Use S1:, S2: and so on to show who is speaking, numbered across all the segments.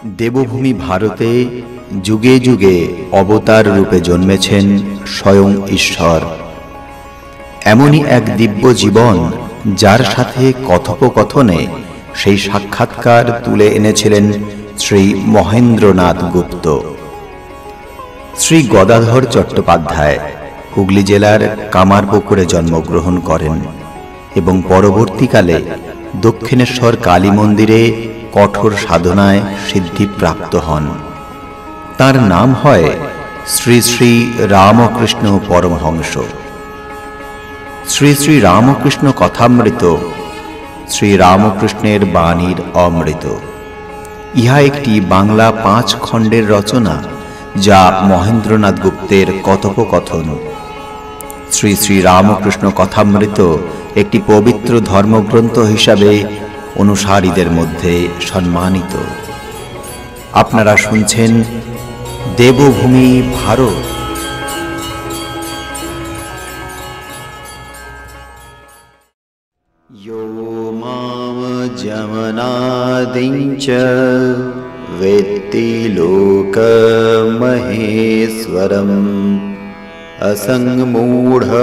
S1: দেবভূমি ভারতে যুগে যুগে অবতার রূপে জন্মেছেন স্বয়ং ঈশ্বর। এমনই এক দিব্য জীবন যার সাথে কথোপকথনে সেই সাক্ষাৎকার তুলে এনেছিলেন শ্রী মহেন্দ্রনাথ গুপ্ত। শ্রী গদাধর চট্টোপাধ্যায় হুগলি জেলার কামারপুকুরে জন্মগ্রহণ করেন এবং পরবর্তীকালে দক্ষিণেশ্বর কালী মন্দিরে কঠোর সাধনায় সিদ্ধিপ্রাপ্ত হন। তার নাম হয় শ্রী শ্রী রামকৃষ্ণ পরমহংস। শ্রী শ্রী রামকৃষ্ণ কথামৃত শ্রী রামকৃষ্ণের বাণীর অমৃত, ইহা একটি বাংলা 5 খণ্ডের রচনা যা মহেন্দ্রনাথ গুপ্তের কথোপকথন। শ্রী শ্রী রামকৃষ্ণ কথামৃত একটি পবিত্র ধর্মগ্রন্থ হিসাবে অনুসারীদের মধ্যে সম্মানিত। আপনারা শুনছেন দেবভূমি ভারত। यो माम जमनादिञ्च वेत्ति लोकमहेश्वरम् असङ्गमूढः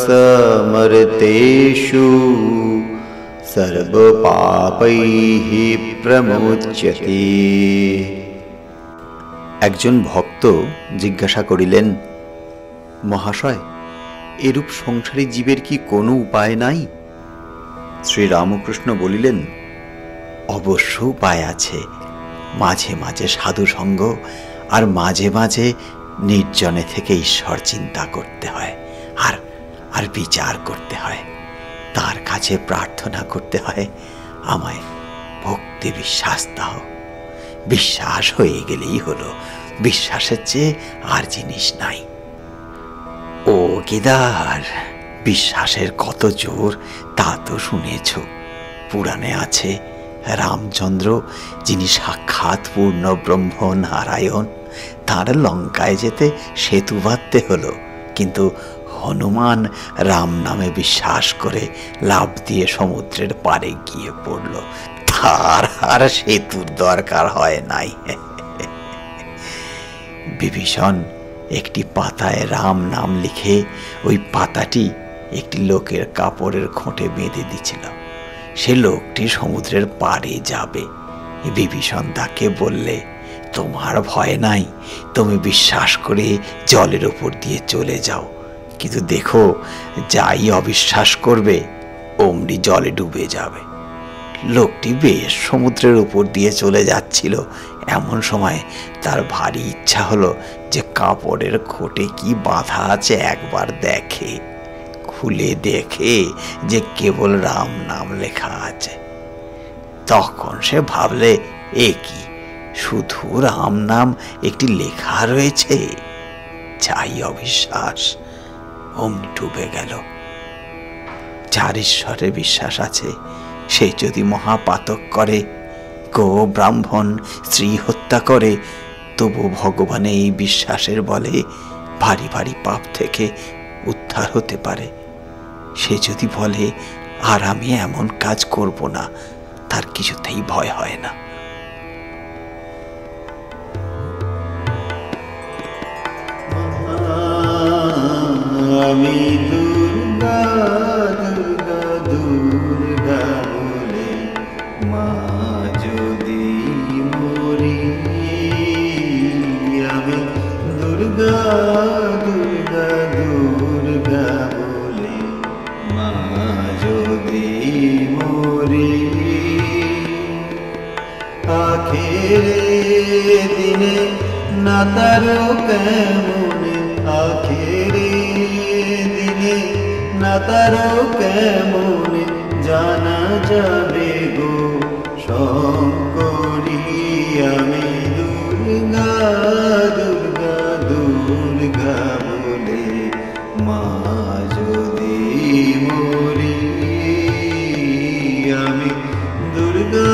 S1: समर्तेषु सर्वपापैः प्रमुच्यते। একজন ভক্ত জিজ্ঞাসা করিলেন, মহাশয়, এরূপ সংসারী জীবের কি কোনো উপায় নাই? শ্রী রামকৃষ্ণ বলিলেন, অবশ্য উপায় আছে। মাঝে মাঝে সাধু সঙ্গ আর মাঝে মাঝে নির্জনে থেকে ঈশ্বর চিন্তা করতে হয়, আর বিচার করতে হয়। তার কাছে প্রার্থনা করতে হয়, আমায় ভক্তি বিশ্বাস দাও। বিশ্বাস হয়ে গেলেই হলো, বিশ্বাসের চেয়ে আর জিনিস নাই। ও কেদার, বিশ্বাসের কত জোর তা তো শুনেছ। পুরাণে আছে, রামচন্দ্র যিনি সাক্ষাৎ পূর্ণ ব্রহ্ম নারায়ণ, তার লঙ্কায় যেতে সেতু বাঁধতে হলো, কিন্তু হনুমান রাম নামে বিশ্বাস করে লাফ দিয়ে সমুদ্রের পাড়ে গিয়ে পড়ল। তার আর সেতুর দরকার হয় নাই। বিভীষণ একটি পাতায় রাম নাম লিখে ওই পাতাটি একটি লোকের কাপড়ের খোঁটে বেঁধে দিছিল। সে লোকটি সমুদ্রের পাড়ে যাবে। বিভীষণ তাকে বললে, তোমার ভয় নাই, তুমি বিশ্বাস করে জলের উপর দিয়ে চলে যাও, কিন্তু দেখো যাই অবিশ্বাস করবে অমনি জলে ডুবে যাবে। লোকটি বেশ সমুদ্রের উপর দিয়ে চলে যাচ্ছিল। এমন সময় তার ভারী ইচ্ছা হলো যে কাপড়ের খোঁটে কি বাঁধা আছে একবার দেখে। খুলে দেখে যে কেবল রাম নাম লেখা আছে। তখন সে ভাবলে, এ কি, শুধু রাম নাম একটি লেখা রয়েছে? যাই অবিশ্বাস, অমনি ডুবে গেল। যার ঈশ্বরে বিশ্বাস আছে, সে যদি মহাপাতক করে, গো ব্রাহ্মণ স্ত্রী হত্যা করে, তবু ভগবানে এই বিশ্বাসের বলে ভারী ভারী পাপ থেকে উদ্ধার হতে পারে। সে যদি বলে, আর আমি এমন কাজ করব না, তার কিছুতেই ভয় হয় না।
S2: আমি দুর্গা দুর্গা দুর্গা বলে মা যদি মরি, আমি দুর্গা দুর্গা দুর্গা বলে মা যদি মরি, আখেরে দিনে না তারো কেমনে, আখেরে দিনে না তারো কেমনে জানা যাবে গো শঙ্করী। আমি দুর্গা দুর্গা দুর্গা বলে মা যদি মরি, আমি দুর্গা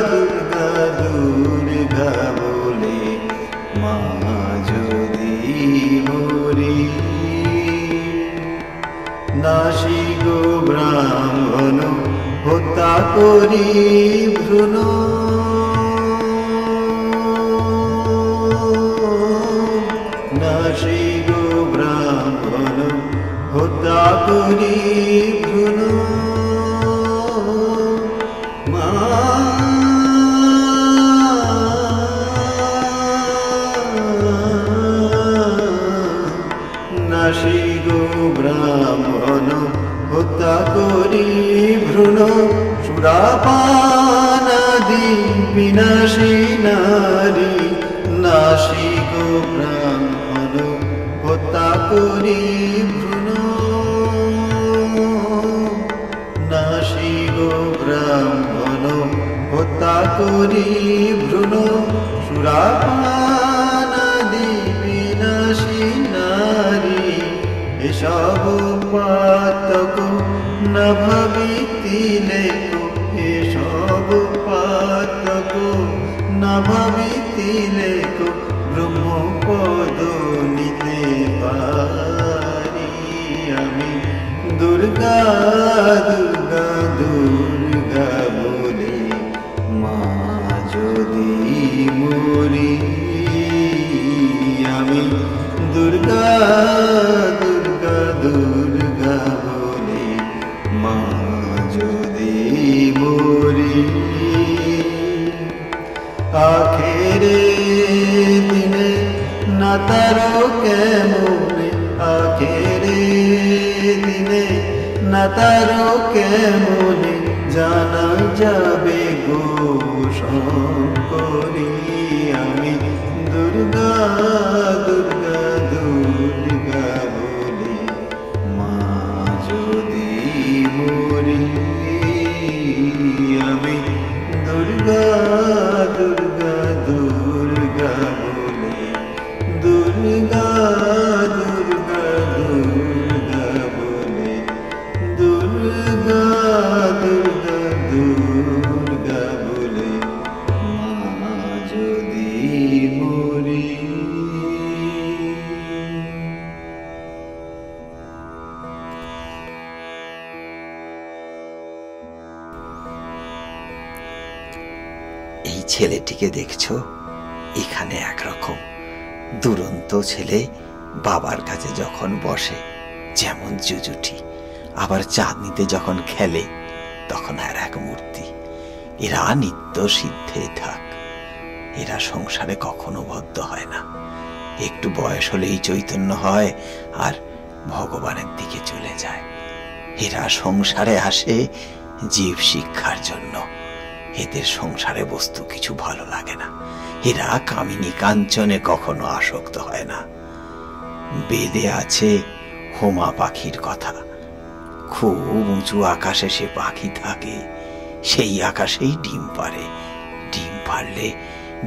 S2: দুর্গা দুর্গা বলে মা যদি মরি। দাসী গো ব্রাহ্মণ হত্যা করি ভ্রূণ, মাধুরী ভ্রূণ মা নাসি গো ব্রাহ্মণ হত্যা করি ভ্রূণ সুরাপানাদি বিনাশী নারী নাসি গো ব্রাহ্মণ হত্যা করি ভ্রূণ নাসি গো ব্রাহ্মণ হত্যা করি ভ্রূণ সুরাপানাদি বিনাশী নারী এসব পাতক না ভাবিতিলে এসব পাতক না ভাবিতিলে ব্রহ্মপদ নিতে পারি আমি দুর্গা দুর্গা দুর্গা বলে মা যদি মরি আমি দুর্গা দুর্গা দুর্গা বলে মা যদি মরি আখেরে দিনে না তারো কেমনে আখেরে দিনে না তারো কেমনে জানা যাবে গো শঙ্করী আমি দুর্গা দুর্গা দুর্গা বলে মা যদি মরি আমি দুর্গা দুর্গা দুর্গা বলে দুর্গা দুর্গা দুর্গা বলে দুর্গা দুর্গা দুর্গা বলে মা যদি মরি।
S1: এই ছেলেটিকে দেখছো, এখানে একরকম দুরন্ত ছেলে বাবার কাছে যখন বসে যেমন জুজুটি, আবার চাঁদনিতে যখন খেলে তখন আর এক মূর্তি। এরা নিত্য সিদ্ধে থাক, এরা সংসারে কখনো বদ্ধ হয় না। একটু বয়স হলেই চৈতন্য হয় আর ভগবানের দিকে চলে যায়। এরা সংসারে আসে জীব শিক্ষার জন্য। এদের সংসারে বস্তু কিছু ভালো লাগে না। এরা কামিনী কাঞ্চনে কখনো আসক্ত হয় না। বেদে আছে হোমা পাখির কথা। খুব উঁচু আকাশে সে পাখি থাকে, সেই আকাশেই ডিম পাড়ে। ডিম পাড়লে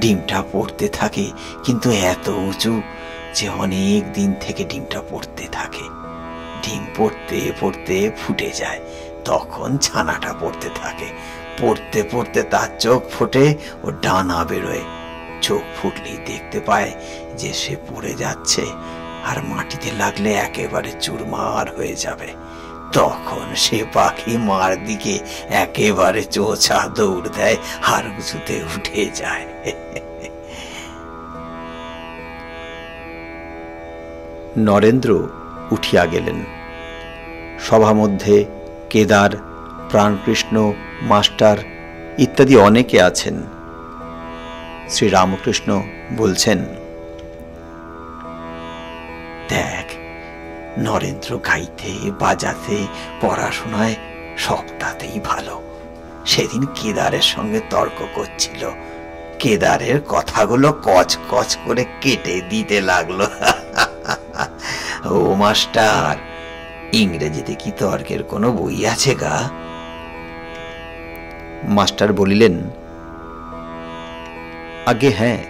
S1: ডিমটা পড়তে থাকে, কিন্তু এত উঁচু যে অনেক দিন থেকে ডিমটা পড়তে থাকে। ডিম পড়তে পড়তে ফুটে যায়, তখন ছানাটা পড়তে থাকে। পড়তে পড়তে তার চোখ ফোটে ও ডানা বেরোয়। চোখ ফুটলেই দেখতে পায় যে সে পড়ে যাচ্ছে আর মাটিতে লাগলে একেবারে চুরমার হয়ে যাবে। তখন সে পাখি মার দিকে একেবারে চোঁচা দৌড় দেয় আর উঁচুতে উঠে যায়। নরেন্দ্র উঠিয়া গেলেন। সভা মধ্যে কেদার, প্রাণকৃষ্ণ, মাস্টার ইত্যাদি অনেকে আছেন। শ্রীরামকৃষ্ণ বলছেন, দেখ, নরেন্দ্র গাইতে বাজাতে পড়াশোনায় সবটাতেই ভালো। সেদিন কেদারের সঙ্গে তর্ক করছিল, কেদারের কথাগুলো কচ কচ করে কেটে দিতে লাগলো। ও মাস্টার, ইংরেজিতে কি তর্কের কোনো বই আছে গা? মাস্টার বলিলেন, আগে হ্যাঁ,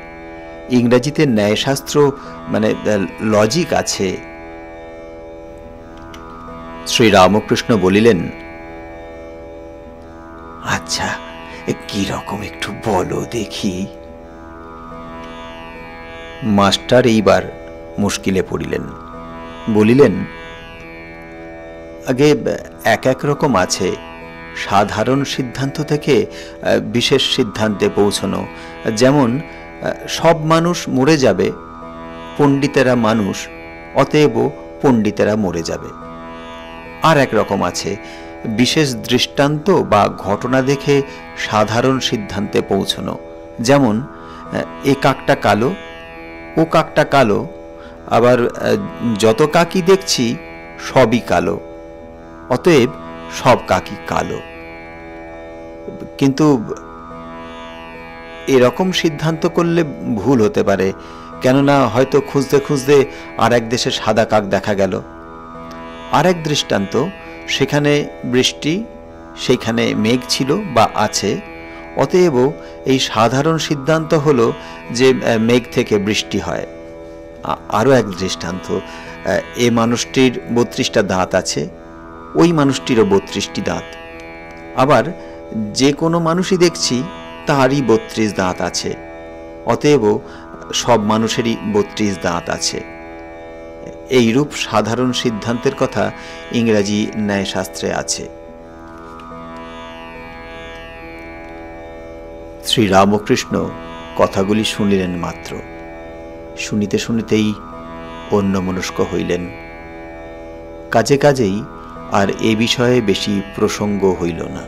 S1: ইংরেজিতে ন্যায়শাস্ত্র মানে লজিক আছে। শ্রীরামকৃষ্ণ বলিলেন, আচ্ছা, কি রকম একটু বলো দেখি। মাস্টার এইবার মুশকিলে পড়িলেন। বলিলেন, আগে এক এক রকম আছে। সাধারণ সিদ্ধান্ত থেকে বিশেষ সিদ্ধান্তে পৌঁছানো। যেমন সব মানুষ মরে যাবে, পণ্ডিতেরা মানুষ, অতএব পণ্ডিতেরা মরে যাবে। আর এক রকম আছে, বিশেষ দৃষ্টান্ত বা ঘটনা দেখে সাধারণ সিদ্ধান্তে পৌঁছনো। যেমন এ কাকটা কালো, ও কাকটা কালো, আবার যত কাকই দেখছি সবই কালো, অতএব সব কাকই কালো। কিন্তু এরকম সিদ্ধান্ত করলে ভুল হতে পারে, কেননা হয়তো খুঁজতে খুঁজতে আর এক দেশে সাদা কাক দেখা গেল। আর এক দৃষ্টান্ত, সেখানে বৃষ্টি, সেইখানে মেঘ ছিল বা আছে, অতএব এই সাধারণ সিদ্ধান্ত হলো যে মেঘ থেকে বৃষ্টি হয়। আরও এক দৃষ্টান্ত, এ মানুষটির 32টা দাঁত আছে, ওই মানুষটিরও 32টি দাঁত। আবার যে কোনো মানুষই দেখছি তারই 32 দাঁত আছে, অতএব সব মানুষেরই 32 দাঁত আছে। এইরূপ সাধারণ সিদ্ধান্তের কথা ইংরাজি ন্যায়শাস্ত্রে আছে। শ্রীরামকৃষ্ণ কথাগুলি শুনিলেন মাত্র, শুনিতে শুনিতেই অন্যমনস্ক হইলেন। কাজে কাজেই আর এ বিষয়ে বেশি প্রসঙ্গ হইল না।